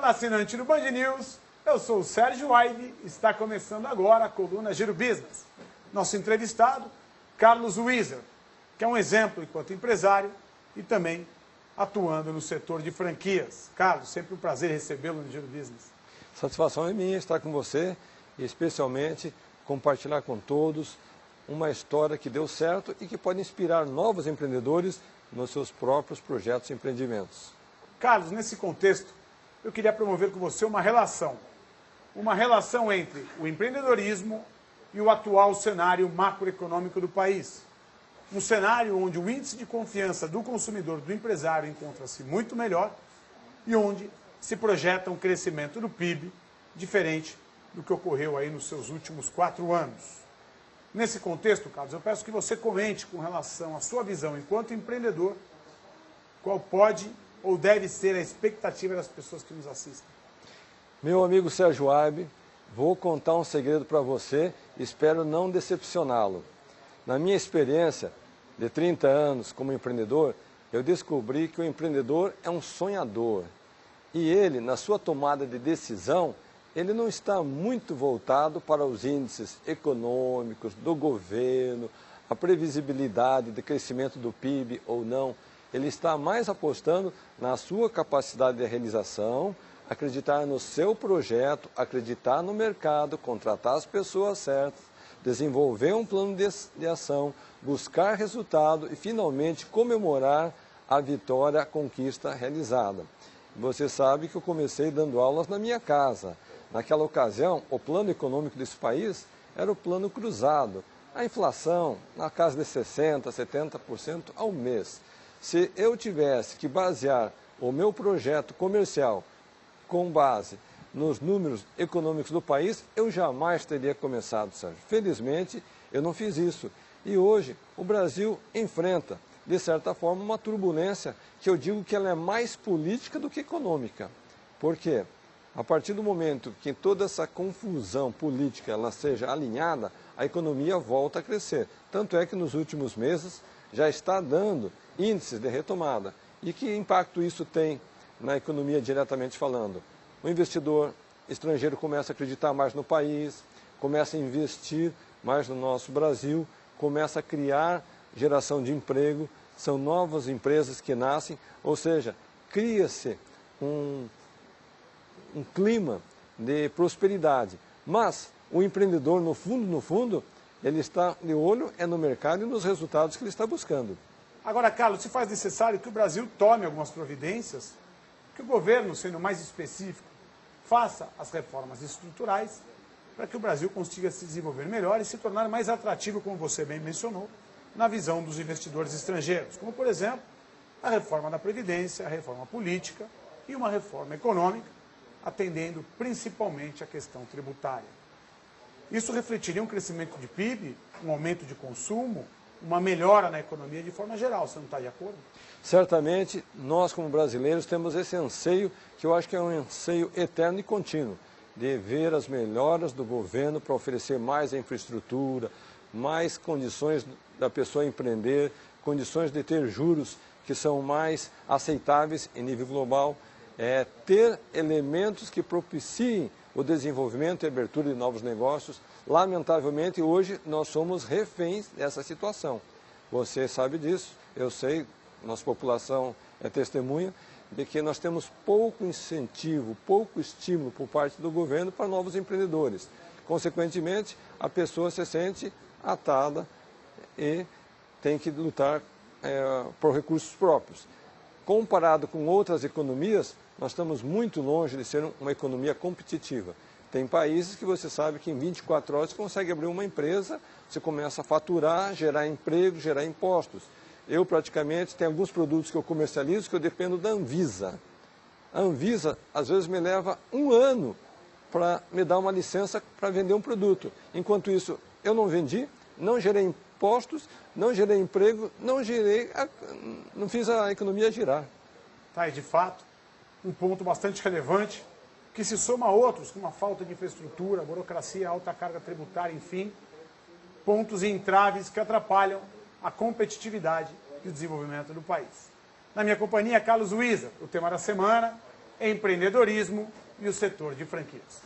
Olá, assinante do Band News, eu sou o Sérgio Waibe e está começando agora a coluna Giro Business. Nosso entrevistado, Carlos Wieser, que é um exemplo enquanto empresário e também atuando no setor de franquias. Carlos, sempre um prazer recebê-lo no Giro Business. Satisfação é minha estar com você e especialmente compartilhar com todos uma história que deu certo e que pode inspirar novos empreendedores nos seus próprios projetos e empreendimentos. Carlos, nesse contexto, eu queria promover com você uma relação entre o empreendedorismo e o atual cenário macroeconômico do país. Um cenário onde o índice de confiança do consumidor, do empresário, encontra-se muito melhor e onde se projeta um crescimento do PIB diferente do que ocorreu aí nos seus últimos 4 anos. Nesse contexto, Carlos, eu peço que você comente com relação à sua visão enquanto empreendedor, qual pode ou deve ser a expectativa das pessoas que nos assistem. Meu amigo Sérgio Waibe, vou contar um segredo para você e espero não decepcioná-lo. Na minha experiência de 30 anos como empreendedor, eu descobri que o empreendedor é um sonhador. E ele, na sua tomada de decisão, ele não está muito voltado para os índices econômicos do governo, a previsibilidade de crescimento do PIB ou não. Ele está mais apostando na sua capacidade de realização, acreditar no seu projeto, acreditar no mercado, contratar as pessoas certas, desenvolver um plano de ação, buscar resultado e, finalmente, comemorar a vitória, a conquista realizada. Você sabe que eu comecei dando aulas na minha casa. Naquela ocasião, o plano econômico desse país era o plano cruzado. A inflação na casa de 60%, 70% ao mês. Se eu tivesse que basear o meu projeto comercial com base nos números econômicos do país, eu jamais teria começado, Sérgio. Felizmente, eu não fiz isso. E hoje, o Brasil enfrenta, de certa forma, uma turbulência que eu digo que ela é mais política do que econômica. Por quê? A partir do momento que toda essa confusão política ela seja alinhada, a economia volta a crescer. Tanto é que nos últimos meses já está dando índices de retomada. E que impacto isso tem na economia diretamente falando? O investidor estrangeiro começa a acreditar mais no país, começa a investir mais no nosso Brasil, começa a criar geração de emprego, são novas empresas que nascem, ou seja, cria-se um clima de prosperidade. Mas o empreendedor, no fundo, ele está de olho no mercado e nos resultados que ele está buscando. Agora, Carlos, se faz necessário que o Brasil tome algumas providências, que o governo, sendo mais específico, faça as reformas estruturais para que o Brasil consiga se desenvolver melhor e se tornar mais atrativo, como você bem mencionou, na visão dos investidores estrangeiros, como, por exemplo, a reforma da Previdência, a reforma política e uma reforma econômica, atendendo principalmente a questão tributária. Isso refletiria um crescimento de PIB, um aumento de consumo, uma melhora na economia de forma geral. Você não está de acordo? Certamente, nós como brasileiros temos esse anseio, que eu acho que é um anseio eterno e contínuo, de ver as melhoras do governo para oferecer mais infraestrutura, mais condições da pessoa empreender, condições de ter juros que são mais aceitáveis em nível global, ter elementos que propiciem o desenvolvimento e abertura de novos negócios. Lamentavelmente, hoje nós somos reféns dessa situação. Você sabe disso, eu sei, nossa população é testemunha de que nós temos pouco incentivo, pouco estímulo por parte do governo para novos empreendedores. Consequentemente, a pessoa se sente atada e tem que lutar por recursos próprios. Comparado com outras economias, nós estamos muito longe de ser uma economia competitiva. Tem países que você sabe que em 24 horas você consegue abrir uma empresa, você começa a faturar, gerar emprego, gerar impostos. Eu praticamente tenho alguns produtos que eu comercializo que eu dependo da Anvisa. A Anvisa às vezes me leva 1 ano para me dar uma licença para vender um produto. Enquanto isso, eu não vendi, não gerei impostos, não gerei emprego, não fiz a economia girar. Tá, e de fato, um ponto bastante relevante, que se soma a outros, como a falta de infraestrutura, burocracia, alta carga tributária, enfim, pontos e entraves que atrapalham a competitividade e o desenvolvimento do país. Na minha companhia, Carlos Wieser. O tema da semana empreendedorismo e o setor de franquias.